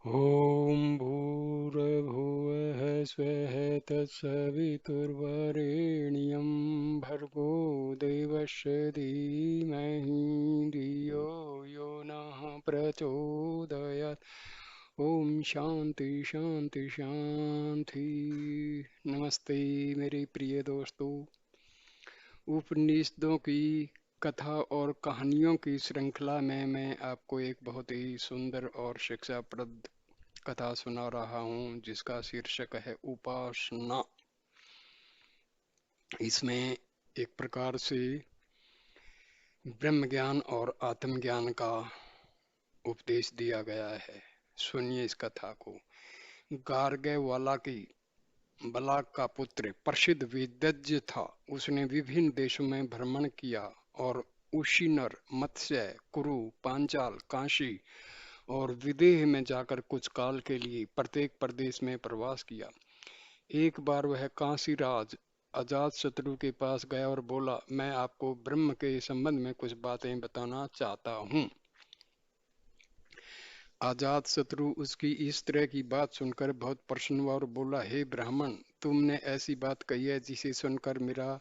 ॐ भूर्भुवः स्वः तत्सवितुर्वरेण्यं भर्गो देवस्य धीमहि धियो यो नः प्रचोदयात्। ओम शांति शांति शांति। नमस्ते मेरे प्रिय दोस्तों। उपनिषदों की कथा और कहानियों की श्रृंखला में मैं आपको एक बहुत ही सुंदर और शिक्षाप्रद कथा सुना रहा हूँ जिसका शीर्षक है उपासना। इसमें एक प्रकार से ब्रह्म ज्ञान और आत्मज्ञान का उपदेश दिया गया है। सुनिए इस कथा को। गार्गे वाला की बलाक का पुत्र प्रसिद्ध वेदज्ञ था। उसने विभिन्न देशों में भ्रमण किया और उशीनर, मत्स्य, कुरु, पांचाल, काशी और विदेह में जाकर कुछ काल के लिए प्रत्येक प्रदेश में प्रवास किया। एक बार वह काशीराज अजातशत्रु के पास गया और बोला, मैं आपको ब्रह्म के संबंध में कुछ बातें बताना चाहता हूँ। अजातशत्रु उसकी इस तरह की बात सुनकर बहुत प्रसन्न हुआ और बोला, हे ब्राह्मण, तुमने ऐसी बात कही है जिसे सुनकर मेरा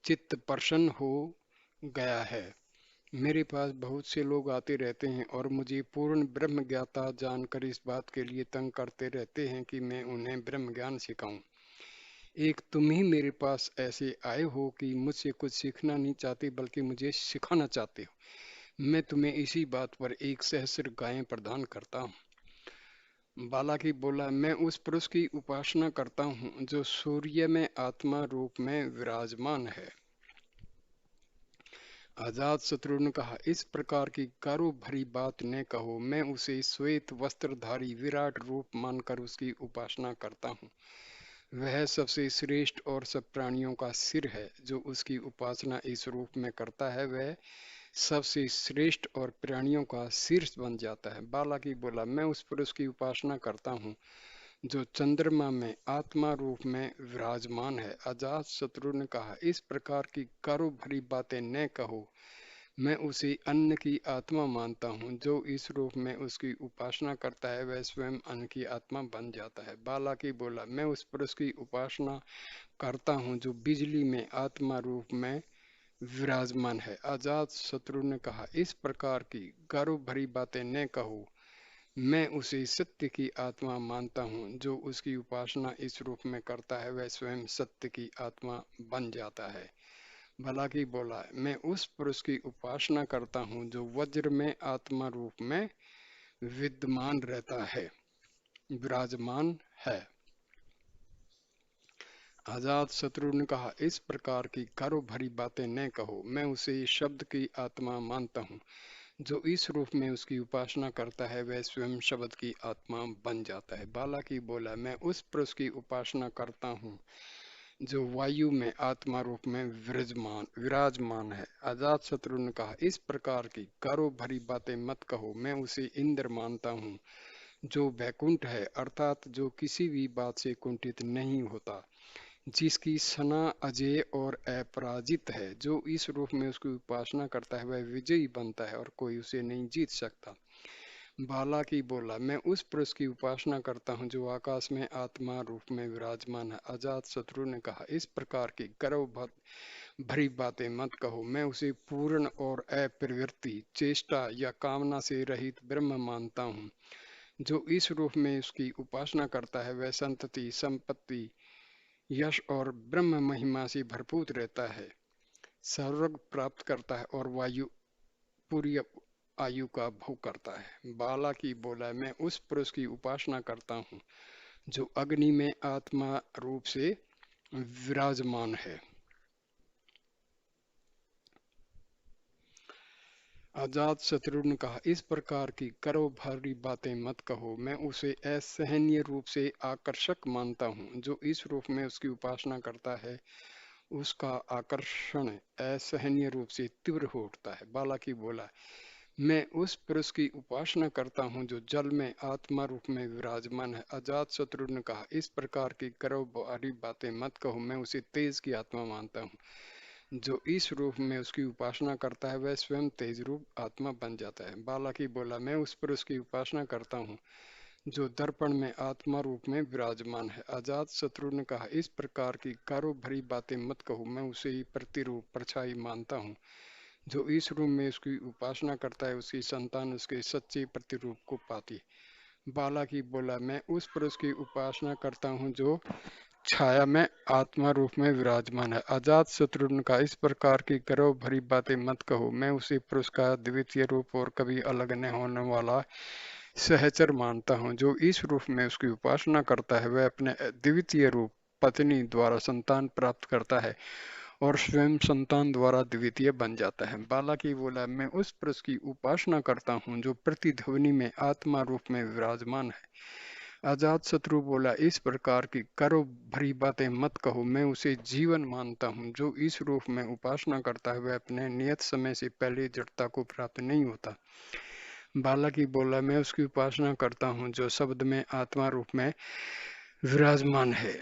चित्त प्रसन्न हो गया है। मेरे पास बहुत से लोग आते रहते हैं और मुझे पूर्ण ब्रह्म ज्ञाता जानकर इस बात के लिए तंग करते रहते हैं कि मैं उन्हें ब्रह्म ज्ञान सिखाऊं। एक तुम ही मेरे पास ऐसे आए हो कि मुझसे कुछ सीखना नहीं चाहते बल्कि मुझे सिखाना चाहते हो। मैं तुम्हें इसी बात पर एक सहस्र गायें प्रदान करता हूँ। बालाकी बोला, मैं उस पुरुष की उपासना करता हूँ जो सूर्य में आत्मा रूप में विराजमान है। अजात शत्रु ने कहा, इस प्रकार की गर्व भरी बात न कहो। मैं उसे श्वेत वस्त्रधारी विराट रूप मानकर उसकी उपासना करता हूँ। वह सबसे श्रेष्ठ और सब प्राणियों का सिर है। जो उसकी उपासना इस रूप में करता है वह सबसे श्रेष्ठ और प्राणियों का शीर्ष बन जाता है। बालाकी बोला, मैं उस पुरुष की उपासना करता हूँ जो चंद्रमा में आत्मा रूप में विराजमान है। अजात शत्रु ने कहा, इस प्रकार की गर्व भरी बातें न कहो। मैं उसे अन्न की आत्मा मानता हूँ। जो इस रूप में उसकी उपासना करता है वह स्वयं अन्न की आत्मा बन जाता है। बालाकी बोला, मैं उस पुरुष की उपासना करता हूँ जो बिजली में आत्मा रूप में विराजमान है। अजात शत्रु ने कहा, इस प्रकार की गर्व भरी बातें न कहो। मैं उसे सत्य की आत्मा मानता हूँ। जो उसकी उपासना इस रूप में करता है वह स्वयं सत्य की आत्मा बन जाता है। भलाकी बोला, मैं उस पुरुष की उपासना करता हूँ जो वज्र में आत्मा रूप में विद्यमान रहता है, विराजमान है। आजाद शत्रु ने कहा, इस प्रकार की गर्व भरी बातें न कहो। मैं उसे शब्द की आत्मा मानता हूँ। जो इस रूप में उसकी उपासना करता है वह स्वयं शब्द की आत्मा बन जाता है। बालाकी बोला, मैं उस पुरुष की उपासना करता हूँ जो वायु में आत्मा रूप में विराजमान विराजमान है। अजात शत्रु ने कहा, इस प्रकार की गर्व भरी बातें मत कहो। मैं उसे इंद्र मानता हूँ जो वैकुंठ है, अर्थात जो किसी भी बात से कुंठित नहीं होता, जिसकी सना अजय और अपराजित है। जो इस रूप में उसकी उपासना करता है वह विजयी बनता है और कोई उसे नहीं जीत सकता। बालाकी बोला, मैं उस पुरुष की उपासना करता हूँ जो आकाश में आत्मा रूप में विराजमान है। अजात शत्रु ने कहा, इस प्रकार की गर्व भरी बातें मत कहो। मैं उसे पूर्ण और अप्रवृत्ति, चेष्टा या कामना से रहित ब्रह्म मानता हूँ। जो इस रूप में उसकी उपासना करता है वह संतति, संपत्ति, यश और ब्रह्म महिमा से भरपूर रहता है, स्वर्ग प्राप्त करता है और वायु पूरी आयु का भोग करता है। बालाकी बोला, मैं उस पुरुष की उपासना करता हूँ जो अग्नि में आत्मा रूप से विराजमान है। अजात शत्रु ने कहा, इस प्रकार की गर्व भरी बातें मत कहो। मैं उसे असहनीय रूप से आकर्षक मानता हूँ। जो इस रूप में उसकी उपासना करता है उसका आकर्षण असहनीय रूप से तीव्र हो उठता है। बालाकी बोला, मैं उस पुरुष की उपासना करता हूँ जो जल में आत्मा रूप में विराजमान है। अजात शत्रु ने कहा, इस प्रकार की गर्व भरी बातें मत कहो। मैं उसे तेज की आत्मा मानता हूँ। जो इस रूप में उसकी उपासना करता है वह स्वयं तेज रूप आत्मा बन जाता है। बालाकी बोला, मैं उस पुरुष की उपासना करता हूँ जो दर्पण में आत्मा रूप में विराजमान है। अजातशत्रु ने कहा, इस प्रकार की कारो भरी बातें मत कहो, मैं उसे ही प्रतिरूप परछाई मानता हूँ। जो इस रूप में उसकी उपासना करता है, उसकी संतान उसके सच्चे प्रतिरूप को पाती। बालाकी बोला, मैं उस पुरुष की उपासना करता हूँ जो छाया में आत्मा रूप में विराजमान है। अजात शत्रु का, इस प्रकार की गर्व भरी बातें मत कहो, मैं उसी पुरुष का द्वितीय रूप और कभी अलग न होने वाला सहचर मानता हूँ। जो इस रूप में उसकी उपासना करता है, वह अपने द्वितीय रूप पत्नी द्वारा संतान प्राप्त करता है और स्वयं संतान द्वारा द्वितीय बन जाता है। बालाकी बोला, मैं उस पुरुष की उपासना करता हूँ जो प्रतिध्वनि में आत्मा रूप में विराजमान है। अजात शत्रु बोला, इस प्रकार की करो भरी बातें मत कहो, मैं उसे जीवन मानता हूँ। जो इस रूप में उपासना करता है, वह अपने नियत समय से पहले जड़ता को प्राप्त नहीं होता। बालाकी बोला, मैं उसकी उपासना करता हूँ जो शब्द में आत्मा रूप में विराजमान है।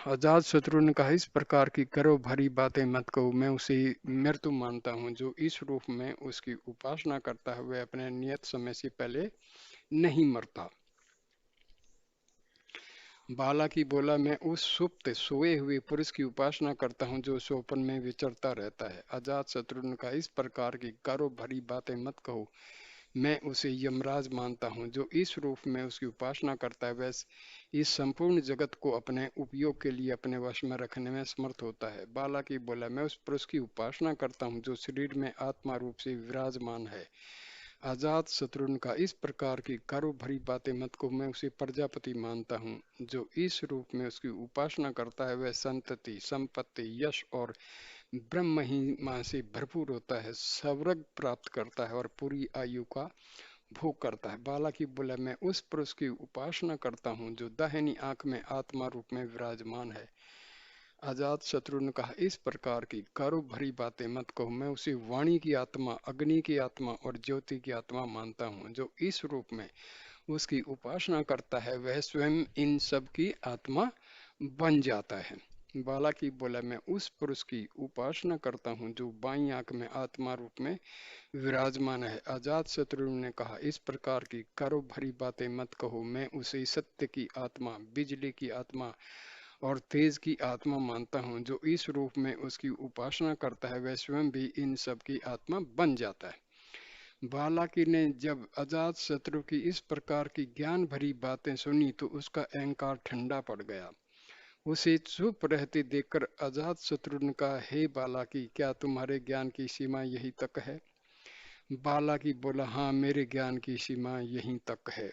अजात शत्रु ने कहा, इस प्रकार की करो भरी बातें मत कहो, मैं उसे मृत्यु मानता हूँ। जो इस रूप में उसकी उपासना करता है, वह अपने नियत समय से पहले नहीं मरता। बालाकी बोला, मैं उस सुप्त सोए हुए पुरुष की उपासना करता हूँ जो स्वप्न में विचरता रहता है। अजात शत्रु ने कहा, इस प्रकार की करो भरी बातें मत कहो, मैं उसे यमराज मानता हूँ। जो इस रूप में उसकी उपासना करता है, वह इस संपूर्ण जगत को अपने उपयोग के लिए अपने वश में रखने में समर्थ होता है। बालाकी बोला, मैं उस पुरुष की उपासना करता हूँ जो शरीर में आत्मा रूप से विराजमान है। आजाद शत्रुघ्न का, इस प्रकार की गर्व भरी बातें मत को, मैं उसे प्रजापति मानता हूँ। जो इस रूप में उसकी उपासना करता है, वह संतति, संपत्ति, यश और ब्रह्म महिमा से भरपूर होता है, स्वर्ग प्राप्त करता है और पूरी आयु का भोग करता है। बालाकी बोला, मैं उस पुरुष की उपासना करता हूँ जो दाहिनी आंख में आत्मा रूप में विराजमान है। अजात शत्रु ने कहा, इस प्रकार की करो भरी बातें मत कहो, मैं उसे वाणी की आत्मा, अग्नि की आत्मा और ज्योति की आत्मा मानता हूँ। जो इस रूप में उसकी उपासना करता है, वह स्वयं इन सब की आत्मा बन जाता है। बालाकी बोला, मैं उस पुरुष की उपासना करता हूँ जो बाईं आंख में आत्मा रूप में विराजमान है। अजात शत्रु ने कहा, इस प्रकार की करो भरी बातें मत कहो, मैं उसे सत्य की आत्मा, बिजली की आत्मा और तेज की आत्मा मानता हूँ। जो इस रूप में उसकी उपासना करता है, वह स्वयं भी इन सब की आत्मा बन जाता है। बालाकी ने जब अजात शत्रु की इस प्रकार की ज्ञान भरी बातें सुनी तो उसका अहंकार ठंडा पड़ गया। उसे चुप रहते देखकर अजात शत्रु ने कहा, हे बालाकी, क्या तुम्हारे ज्ञान की सीमा यही तक है? बालाकी बोला, हाँ, मेरे ज्ञान की सीमा यहीं तक है।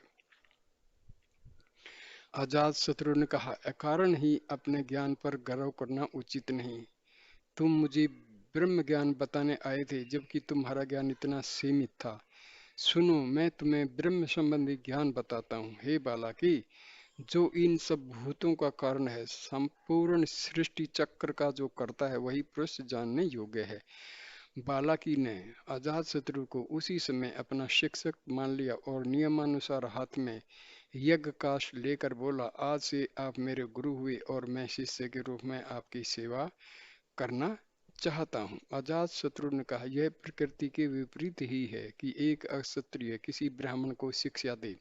अजात शत्रु ने कहा, अकारण ही अपने ज्ञान पर गर्व करना उचित नहीं। तुम मुझे ब्रह्म ज्ञान बताने आए थे, जबकि तुम्हारा ज्ञान इतना सीमित था। सुनो, मैं तुम्हें ब्रह्म संबंधी ज्ञान बताता हूँ। हे बालाकी, जो इन सब भूतों का कारण है, संपूर्ण सृष्टि चक्र का जो करता है, वही पुरुष जानने योग्य है। बालाकी ने अजातशत्रु को उसी समय अपना शिक्षक मान लिया और नियमानुसार हाथ में यज्ञ काश लेकर बोला, आज से आप मेरे गुरु हुए और मैं शिष्य के रूप में आपकी सेवा करना चाहता हूँ। अजातशत्रु ने कहा, यह प्रकृति के विपरीत ही है कि एक अक्षत्रिय किसी ब्राह्मण को शिक्षा दे।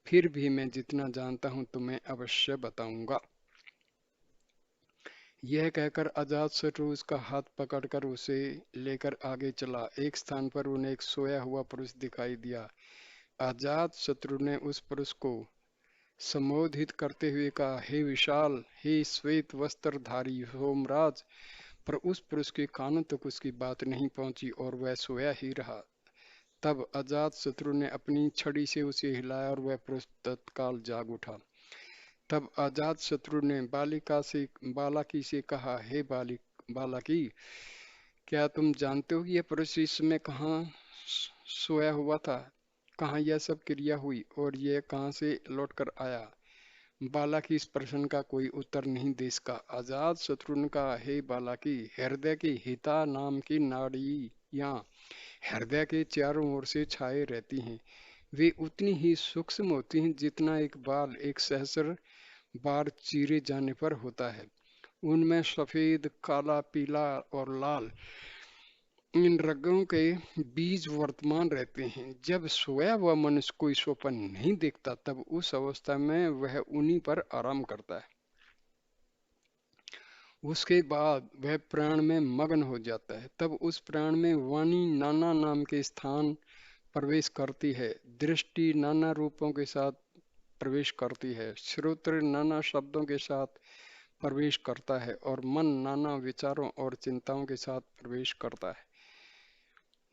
फिर भी मैं जितना जानता हूँ तुम्हें अवश्य बताऊंगा। यह कहकर अजातशत्रु उसका हाथ पकड़कर उसे लेकर आगे चला। एक स्थान पर उन्हें एक सोया हुआ पुरुष दिखाई दिया। अजातशत्रु ने उस पुरुष को संबोधित करते हुए कहा, हे विशाल, हे श्वेत वस्त्रधारी सोमराज। पर उस पुरुष के कानों तक उसकी बात नहीं पहुंची और वह सोया ही रहा। तब अजातशत्रु ने अपनी छड़ी से उसे हिलाया और वह पुरुष तत्काल जाग उठा। तब अजातशत्रु ने बालाकी से कहा, हे बालाकी, क्या तुम जानते हो कि यह पुरुष इस समय कहाँ सोया हुआ था? कहाँ यह सब क्रिया हुई और यह कहाँ से लौट कर आया? बालाकी इस प्रश्न का कोई उत्तर नहीं दे सका। अजातशत्रु ने कहा, हे बालाकी, हृदय की हिता नाम की नाड़ियाँ हृदय के चारों ओर से छाए रहती हैं। वे उतनी ही सूक्ष्म होती हैं जितना एक बाल एक सहस्र बार चीरे जाने पर होता है। उनमें सफेद, काला, पीला और लाल इन रगों के बीज वर्तमान रहते हैं। जब सोया हुआ मनुष्य कोई स्वप्न नहीं देखता तब उस अवस्था में वह उन्हीं पर आराम करता है। उसके बाद वह प्राण में मग्न हो जाता है। तब उस प्राण में वाणी नाना नाम के स्थान प्रवेश करती है, दृष्टि नाना रूपों के साथ प्रवेश करती है, श्रोत्र नाना शब्दों के साथ प्रवेश करता है और मन नाना विचारों और चिंताओं के साथ प्रवेश करता है।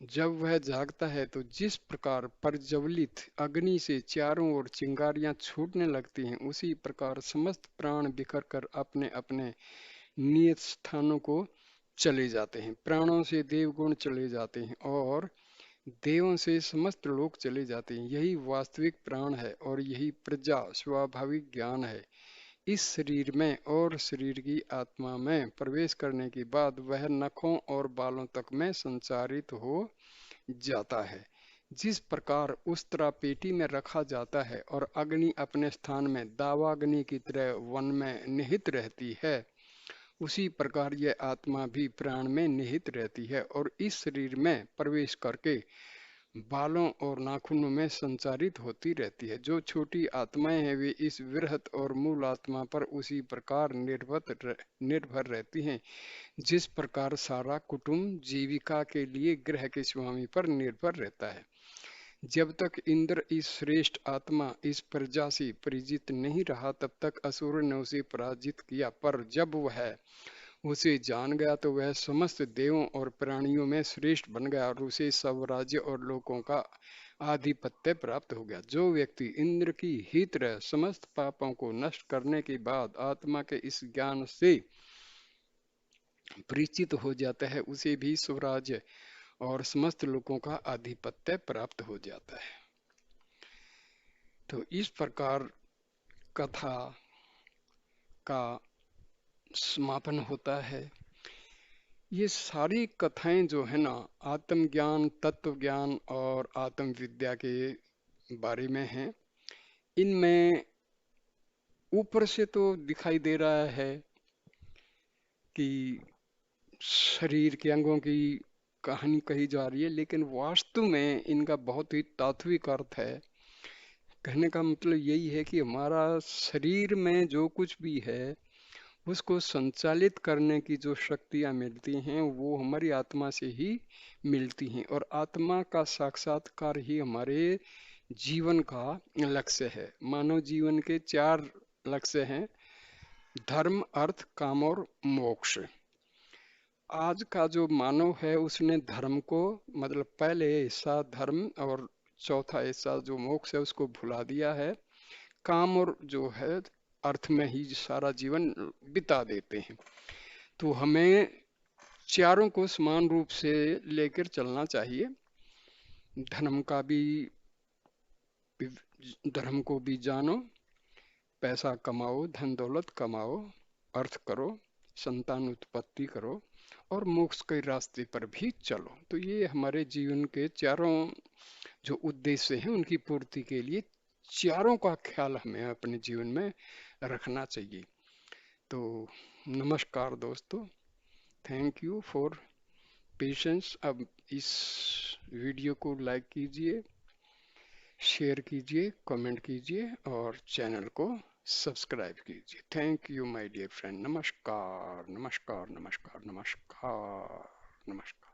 जब वह जागता है तो जिस प्रकार प्रज्वलित अग्नि से चारों ओर चिंगारियां छूटने लगती हैं, उसी प्रकार समस्त प्राण बिखर कर अपने अपने नियत स्थानों को चले जाते हैं। प्राणों से देवगुण चले जाते हैं और देवों से समस्त लोग चले जाते हैं। यही वास्तविक प्राण है और यही प्रज्ञा स्वाभाविक ज्ञान है। इस शरीर में और शरीर की आत्मा में प्रवेश करने के बाद वह नखों और बालों तक में संचारित हो जाता है। जिस प्रकार उस्त्रा पेटी में रखा जाता है और अग्नि अपने स्थान में दावाग्नि की तरह वन में निहित रहती है, उसी प्रकार यह आत्मा भी प्राण में निहित रहती है और इस शरीर में प्रवेश करके बालों और नाखूनों में संचारित होती रहती है। जो छोटी आत्माएं हैं वे इस वृहत और मूल आत्मा पर उसी प्रकार निर्भर रहती हैं जिस प्रकार सारा कुटुंब जीविका के लिए गृह के स्वामी पर निर्भर रहता है। जब तक इंद्र इस श्रेष्ठ आत्मा इस प्रजा से परिचित नहीं रहा तब तक असुर ने उसे पराजित किया, पर जब वह उसे जान गया तो वह समस्त देवों और प्राणियों में श्रेष्ठ बन गया और उसे सब राज्य और लोकों का आधिपत्य प्राप्त हो गया। जो व्यक्ति इंद्र की ही तरह समस्त पापों को नष्ट करने के बाद आत्मा के इस ज्ञान से परिचित हो जाता है, उसे भी स्वराज्य और समस्त लोगों का आधिपत्य प्राप्त हो जाता है। तो इस प्रकार कथा का समापन होता है। ये सारी कथाएं जो है ना, आत्मज्ञान, तत्व ज्ञान और आत्म विद्या के बारे में हैं। इनमें ऊपर से तो दिखाई दे रहा है कि शरीर के अंगों की कहानी कही जा रही है, लेकिन वास्तव में इनका बहुत ही तात्विक अर्थ है। कहने का मतलब यही है कि हमारा शरीर में जो कुछ भी है उसको संचालित करने की जो शक्तियां मिलती हैं वो हमारी आत्मा से ही मिलती हैं और आत्मा का साक्षात्कार ही हमारे जीवन का लक्ष्य है। मानव जीवन के 4 लक्ष्य हैं: धर्म, अर्थ, काम और मोक्ष। आज का जो मानव है उसने धर्म को, मतलब पहले हिस्सा धर्म और चौथा हिस्सा जो मोक्ष है उसको भुला दिया है। काम और जो है अर्थ में ही सारा जीवन बिता देते हैं। तो हमें चारों को समान रूप से लेकर चलना चाहिए। धर्म का भी, धर्म को भी जानो, पैसा कमाओ, धन दौलत कमाओ, अर्थ करो, संतान उत्पत्ति करो और मोक्ष के रास्ते पर भी चलो। तो ये हमारे जीवन के चारों जो उद्देश्य हैं उनकी पूर्ति के लिए चारों का ख्याल हमें अपने जीवन में रखना चाहिए। तो नमस्कार दोस्तों, थैंक यू फॉर पेशेंस। अब इस वीडियो को लाइक कीजिए, शेयर कीजिए, कमेंट कीजिए और चैनल को सब्सक्राइब कीजिए। Thank you my dear friend. नमस्कार नमस्कार नमस्कार नमस्कार नमस्कार।